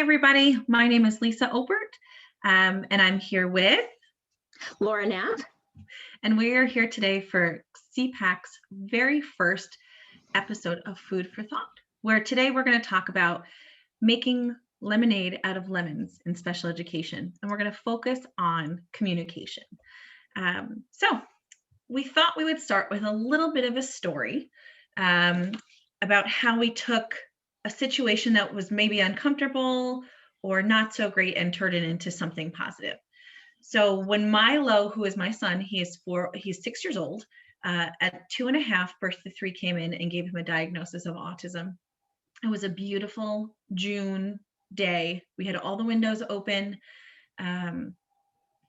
everybody. My name is Lisa Opert, and I'm here with Laura Knapp. And we are here today for CPAC's very first episode of Food for Thought, where today we're going to talk about making lemonade out of lemons in special education, and we're going to focus on communication. So we thought we would start with a little bit of a story about how we took a situation that was maybe uncomfortable or not so great and turned it into something positive. So when Milo, who is my son, he's 6 years old, at 2.5, birth to 3 came in and gave him a diagnosis of autism. It was a beautiful June day. We had all the windows open.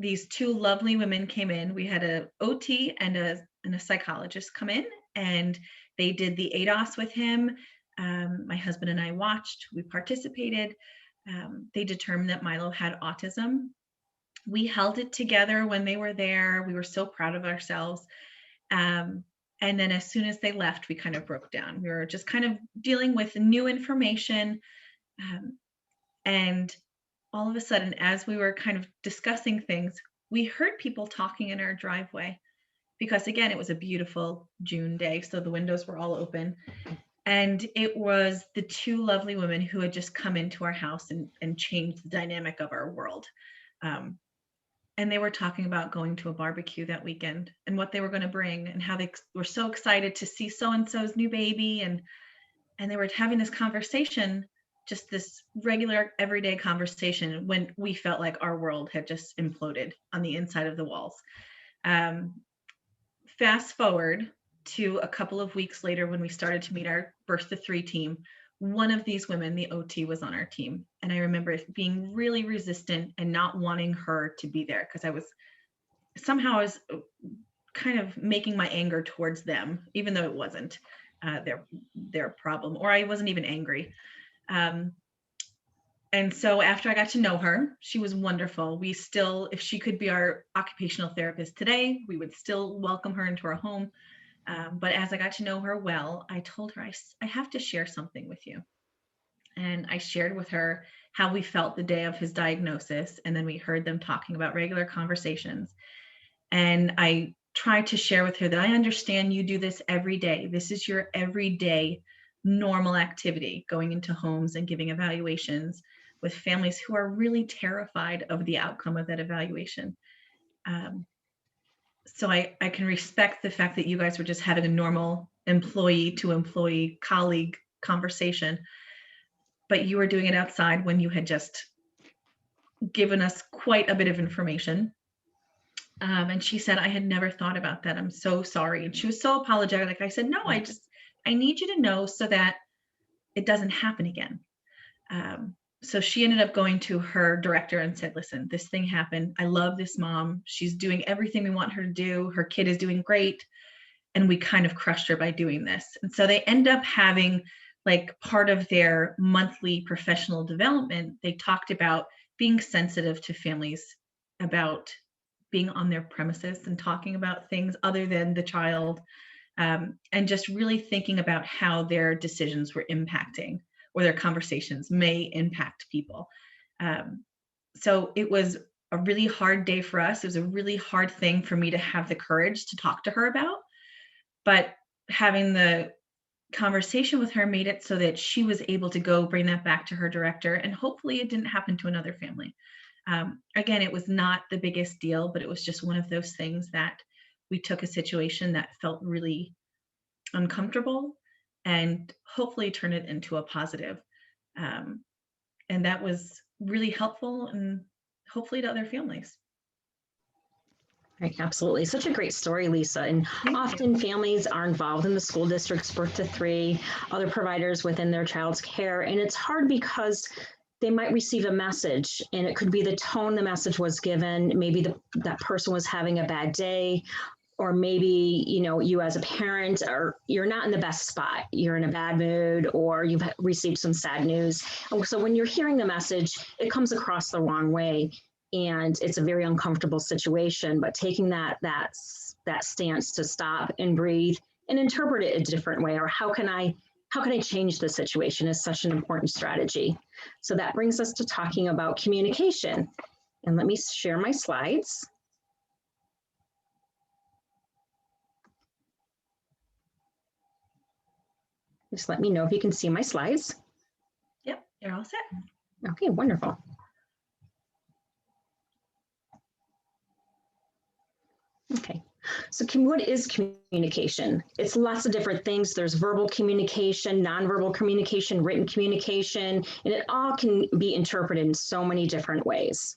These two lovely women came in. We had an OT and a psychologist come in, and they did the ADOS with him. My husband and I watched, we participated. They determined that Milo had autism. We held it together when they were there. We were so proud of ourselves. And then as soon as they left, we kind of broke down. We were just kind of dealing with new information. And all of a sudden, as we were kind of discussing things, we heard people talking in our driveway because, again, it was a beautiful June day. So the windows were all open. And it was the two lovely women who had just come into our house and changed the dynamic of our world. And they were talking about going to a barbecue that weekend and what they were going to bring and how they were so excited to see so-and-so's new baby. And they were having this conversation, just this regular everyday conversation, when we felt like our world had just imploded on the inside of the walls. Fast forward to a couple of weeks later when we started to meet our birth to 3 team. One of these women, the OT, was on our team. And I remember being really resistant and not wanting her to be there because I was kind of making my anger towards them, even though it wasn't their problem, or I wasn't even angry. And so after I got to know her, she was wonderful. We still, if she could be our occupational therapist today, we would still welcome her into our home. But as I got to know her well, I told her, I have to share something with you. And I shared with her how we felt the day of his diagnosis. And then we heard them talking about regular conversations. And I tried to share with her that I understand you do this every day. This is your everyday normal activity, going into homes and giving evaluations with families who are really terrified of the outcome of that evaluation. So I can respect the fact that you guys were just having a normal employee to employee colleague conversation, but you were doing it outside when you had just given us quite a bit of information. And she said, I had never thought about that. I'm so sorry. And she was so apologetic. I said, no, I need you to know so that it doesn't happen again. So she ended up going to her director and said, listen, this thing happened. I love this mom. She's doing everything we want her to do. Her kid is doing great. And we kind of crushed her by doing this. And so they end up having, like, part of their monthly professional development, they talked about being sensitive to families about being on their premises and talking about things other than the child, and just really thinking about how their decisions were impacting, or their conversations may impact people. So it was a really hard day for us. It was a really hard thing for me to have the courage to talk to her about, but having the conversation with her made it so that she was able to go bring that back to her director, and hopefully it didn't happen to another family. Again, it was not the biggest deal, but it was just one of those things that we took a situation that felt really uncomfortable and hopefully turn it into a positive. And that was really helpful, and hopefully to other families. Right, absolutely. Such a great story, Lisa. And often families are involved in the school district's birth to 3, other providers within their child's care. And it's hard because they might receive a message, and it could be the tone the message was given. Maybe that person was having a bad day, or maybe, you as a parent, you're not in the best spot. You're in a bad mood, or you've received some sad news. And so when you're hearing the message, it comes across the wrong way, and it's a very uncomfortable situation. But taking that stance to stop and breathe and interpret it a different way, or how can I how can I change the situation is such an important strategy. So that brings us to talking about communication. And let me share my slides. Just let me know if you can see my slides. Yep, you're all set. Okay, wonderful. Okay, so what is communication? It's lots of different things. There's verbal communication, nonverbal communication, written communication, and it all can be interpreted in so many different ways.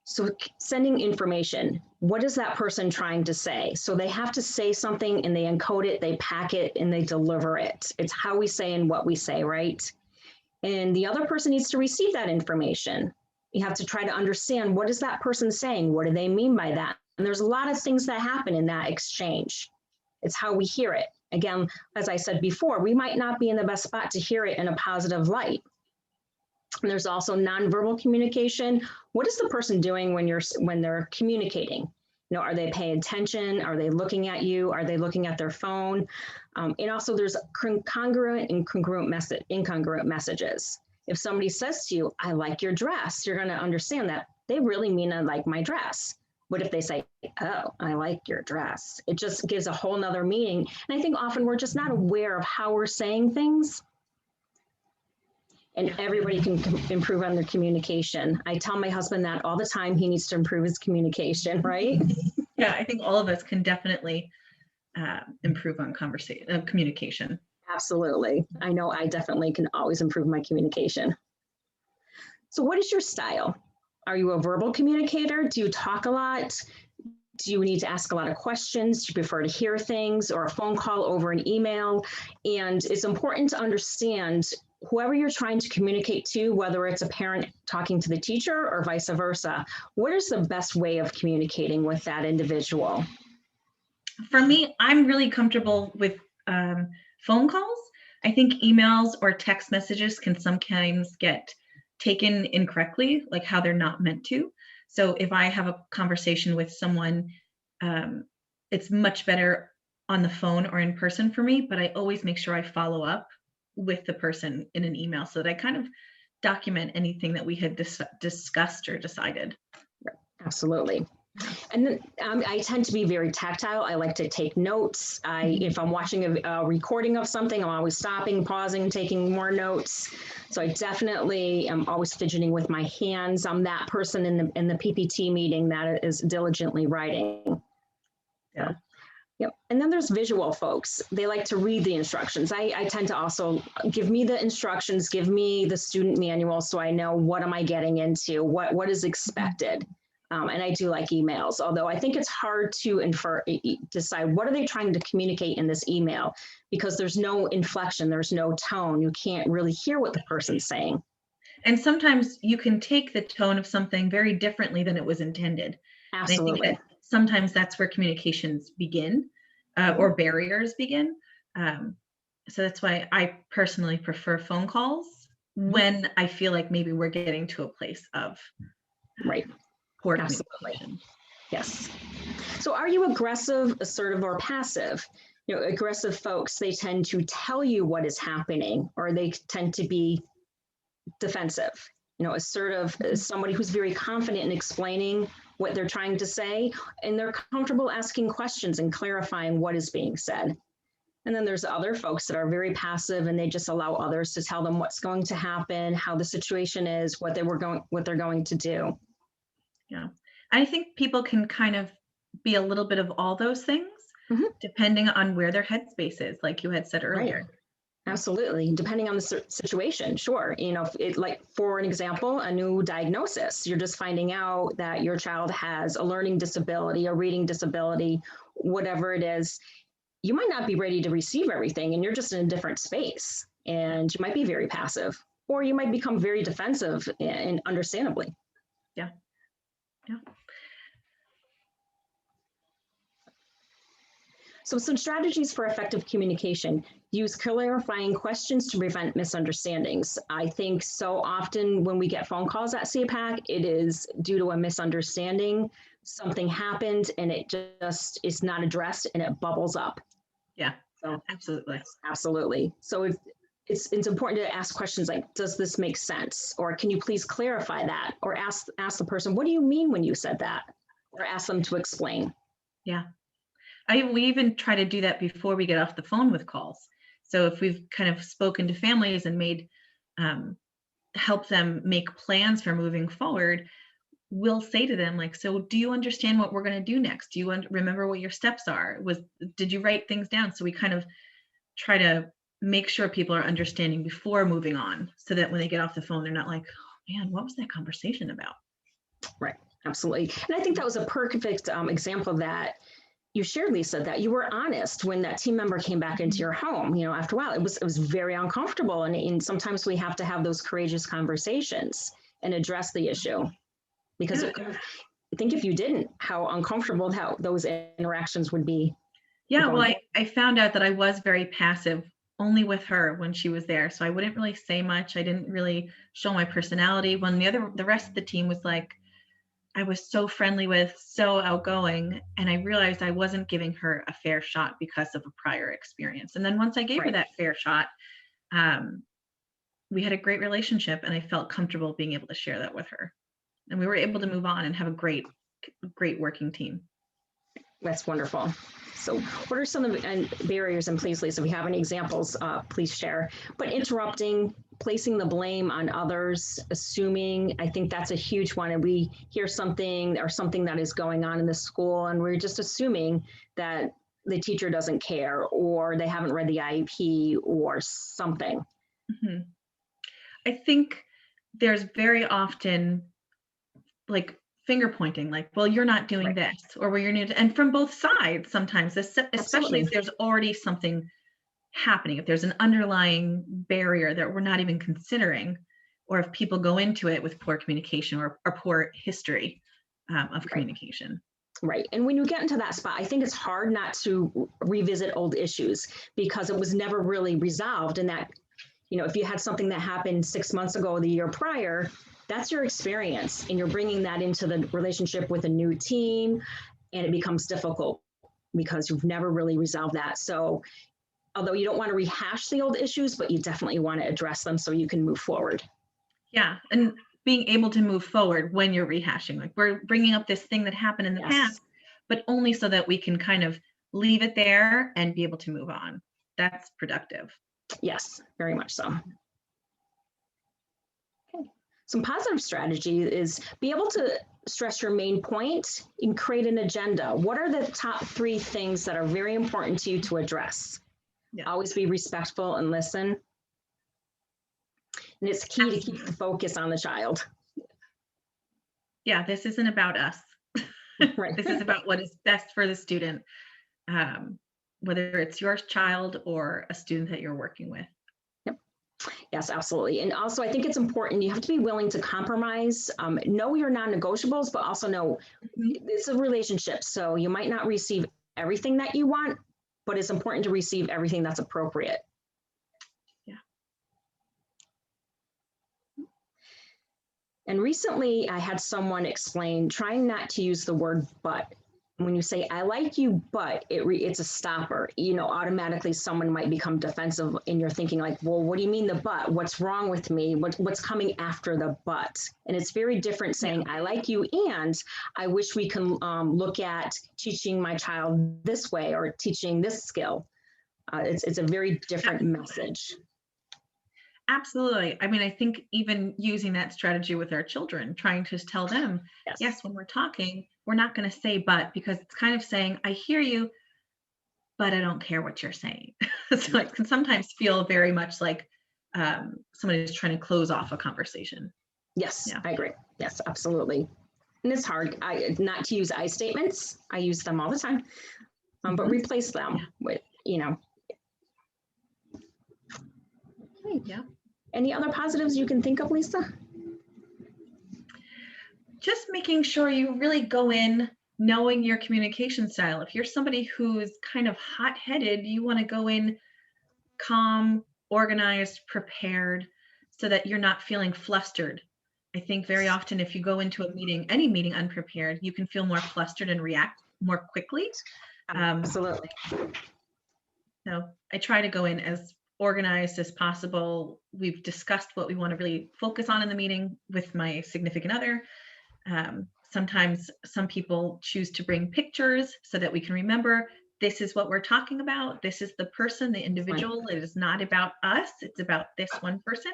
So sending information, what is that person trying to say? So they have to say something and they encode it, they pack it, and they deliver it. It's how we say and what we say, right? And the other person needs to receive that information. You have to try to understand, what is that person saying? What do they mean by that? And there's a lot of things that happen in that exchange. It's how we hear it. Again, as I said before, we might not be in the best spot to hear it in a positive light. And there's also nonverbal communication. What is the person doing when they're communicating? You know, are they paying attention? Are they looking at you? Are they looking at their phone? And also there's congruent and incongruent messages. If somebody says to you, I like your dress, you're going to understand that they really mean I like my dress. But if they say, oh, I like your dress, it just gives a whole nother meaning. And I think often we're just not aware of how we're saying things. And everybody can improve on their communication. I tell my husband that all the time. He needs to improve his communication, right? Yeah, I think all of us can definitely improve on communication. Absolutely. I know I definitely can always improve my communication. So what is your style? Are you a verbal communicator? Do you talk a lot? Do you need to ask a lot of questions? Do you prefer to hear things, or a phone call over an email? And it's important to understand whoever you're trying to communicate to, whether it's a parent talking to the teacher or vice versa, what is the best way of communicating with that individual? For me, I'm really comfortable with phone calls. I think emails or text messages can sometimes get taken incorrectly, like how they're not meant to. So if I have a conversation with someone, it's much better on the phone or in person for me, but I always make sure I follow up with the person in an email so that I kind of document anything that we had discussed or decided. Absolutely. And then I tend to be very tactile. I like to take notes. If I'm watching a recording of something, I'm always stopping, pausing, taking more notes. So I definitely am always fidgeting with my hands. I'm that person in the PPT meeting that is diligently writing. Yeah. Yep. And then there's visual folks. They like to read the instructions. I tend to also give me the instructions, give me the student manual so I know what am I getting into, what is expected. And I do like emails, although I think it's hard to decide what are they trying to communicate in this email, because there's no inflection, there's no tone. You can't really hear what the person's saying. And sometimes you can take the tone of something very differently than it was intended. Absolutely. And I think that sometimes that's where communications begin or barriers begin. So that's why I personally prefer phone calls when I feel like maybe we're getting to a place of poor communication. Yes. So are you aggressive, assertive, or passive? You know, aggressive folks, they tend to tell you what is happening, or they tend to be defensive. You know, assertive is somebody who's very confident in explaining what they're trying to say, and they're comfortable asking questions and clarifying what is being said. And then there's other folks that are very passive, and they just allow others to tell them what's going to happen, how the situation is, what they're going to do. Yeah. I think people can kind of be a little bit of all those things, depending on where their headspace is, like you had said earlier. Right. Absolutely. Depending on the situation. Sure. You know, like for an example, a new diagnosis, you're just finding out that your child has a learning disability, a reading disability, whatever it is. You might not be ready to receive everything, and you're just in a different space, and you might be very passive, or you might become very defensive, and understandably. Yeah. Yeah. So some strategies for effective communication: use clarifying questions to prevent misunderstandings. I think so often when we get phone calls at CPAC, it is due to a misunderstanding. Something happened and it just is not addressed, and it bubbles up. Yeah, So absolutely. yes, absolutely. So if it's important to ask questions like, does this make sense? Or can you please clarify that? Or ask the person, what do you mean when you said that? Or ask them to explain. Yeah. We even try to do that before we get off the phone with calls. So if we've kind of spoken to families and made help them make plans for moving forward, we'll say to them, like, so do you understand what we're going to do next? Do you remember what your steps are? Did you write things down? So we kind of try to make sure people are understanding before moving on, so that when they get off the phone, they're not like, oh man, what was that conversation about? Right. Absolutely. And I think that was a perfect example that you shared, Lisa, that you were honest when that team member came back into your home. You know, after a while, it was very uncomfortable. And sometimes we have to have those courageous conversations and address the issue. Because Yeah. I think if you didn't, how uncomfortable those interactions would be. Yeah, well, I found out that I was very passive only with her when she was there. So I wouldn't really say much. I didn't really show my personality. When the rest of the team was like, I was so friendly with, so outgoing, and I realized I wasn't giving her a fair shot because of a prior experience. And then once I gave her that fair shot, we had a great relationship, and I felt comfortable being able to share that with her. And we were able to move on and have a great working team. That's wonderful. So what are some of the barriers, and please, Lisa, if you have any examples, please share, but interrupting, placing the blame on others, assuming, I think that's a huge one. And we hear something that is going on in the school, and we're just assuming that the teacher doesn't care, or they haven't read the IEP or something. Mm-hmm. I think there's very often like finger pointing, like, well, you're not doing this, or well, you're new to, and from both sides sometimes, especially if there's already something happening, if there's an underlying barrier that we're not even considering, or if people go into it with poor communication or poor history of communication. Right. And when you get into that spot, I think it's hard not to revisit old issues because it was never really resolved. And that, you know, if you had something that happened 6 months ago or the year prior, that's your experience, and you're bringing that into the relationship with a new team, and it becomes difficult because you've never really resolved that. So although you don't want to rehash the old issues, but you definitely want to address them so you can move forward. Yeah. And being able to move forward when you're rehashing, like, we're bringing up this thing that happened in the past, but only so that we can kind of leave it there and be able to move on. That's productive. Yes, very much so. Okay. Some positive strategy is be able to stress your main point and create an agenda. What are the top 3 things that are very important to you to address? Yeah. Always be respectful and listen. And it's key to keep the focus on the child. Yeah, this isn't about us. Right. This is about what is best for the student, whether it's your child or a student that you're working with. Yep. Yes, absolutely. And also, I think it's important, you have to be willing to compromise, know your non-negotiables, but also know it's a relationship. So you might not receive everything that you want, but it's important to receive everything that's appropriate. Yeah. And recently I had someone explain trying not to use the word but. When you say, I like you, but it's a stopper, you know, automatically someone might become defensive, and you're thinking like, well, what do you mean the but? What's wrong with me? What's coming after the but? And it's very different saying, I like you, and I wish we can look at teaching my child this way or teaching this skill. It's a very different message. Absolutely. I mean, I think even using that strategy with our children, trying to tell them, yes, when we're talking, we're not going to say but, because it's kind of saying, I hear you, but I don't care what you're saying. So it can sometimes feel very much like somebody is trying to close off a conversation. Yes, yeah. I agree. Yes, absolutely. And it's hard not to use I statements. I use them all the time, but replace them with, you know. Okay. Yeah. Any other positives you can think of, Lisa? Just making sure you really go in knowing your communication style. If you're somebody who's kind of hot-headed, you want to go in calm, organized, prepared, so that you're not feeling flustered. I think very often if you go into a meeting, any meeting unprepared, you can feel more flustered and react more quickly. Absolutely. So I try to go in as organized as possible. We've discussed what we want to really focus on in the meeting with my significant other. Sometimes some people choose to bring pictures so that we can remember this is what we're talking about. This is the person, the individual. It is not about us. It's about this one person,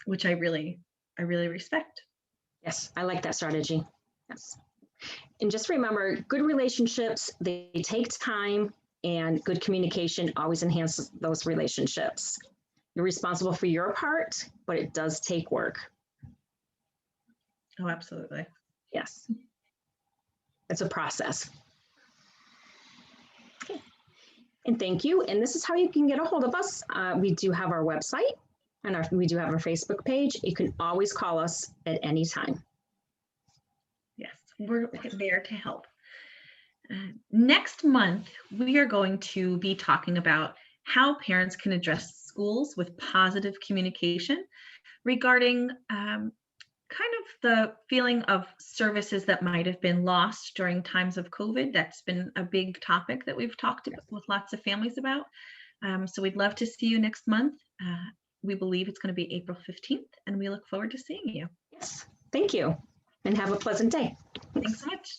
which I really respect. Yes, I like that strategy. Yes. And just remember, good relationships, they take time, and good communication always enhances those relationships. You're responsible for your part, but it does take work. Oh, absolutely. Yes. It's a process. Okay. And thank you. And this is how you can get a hold of us. We do have our website and we do have our Facebook page. You can always call us at any time. Yes, we're there to help. Next month, we are going to be talking about how parents can address schools with positive communication regarding kind of the feeling of services that might have been lost during times of COVID. That's been a big topic that we've talked about with lots of families about. So we'd love to see you next month. We believe it's going to be April 15th, and we look forward to seeing you. Yes, thank you, and have a pleasant day. Thanks so much.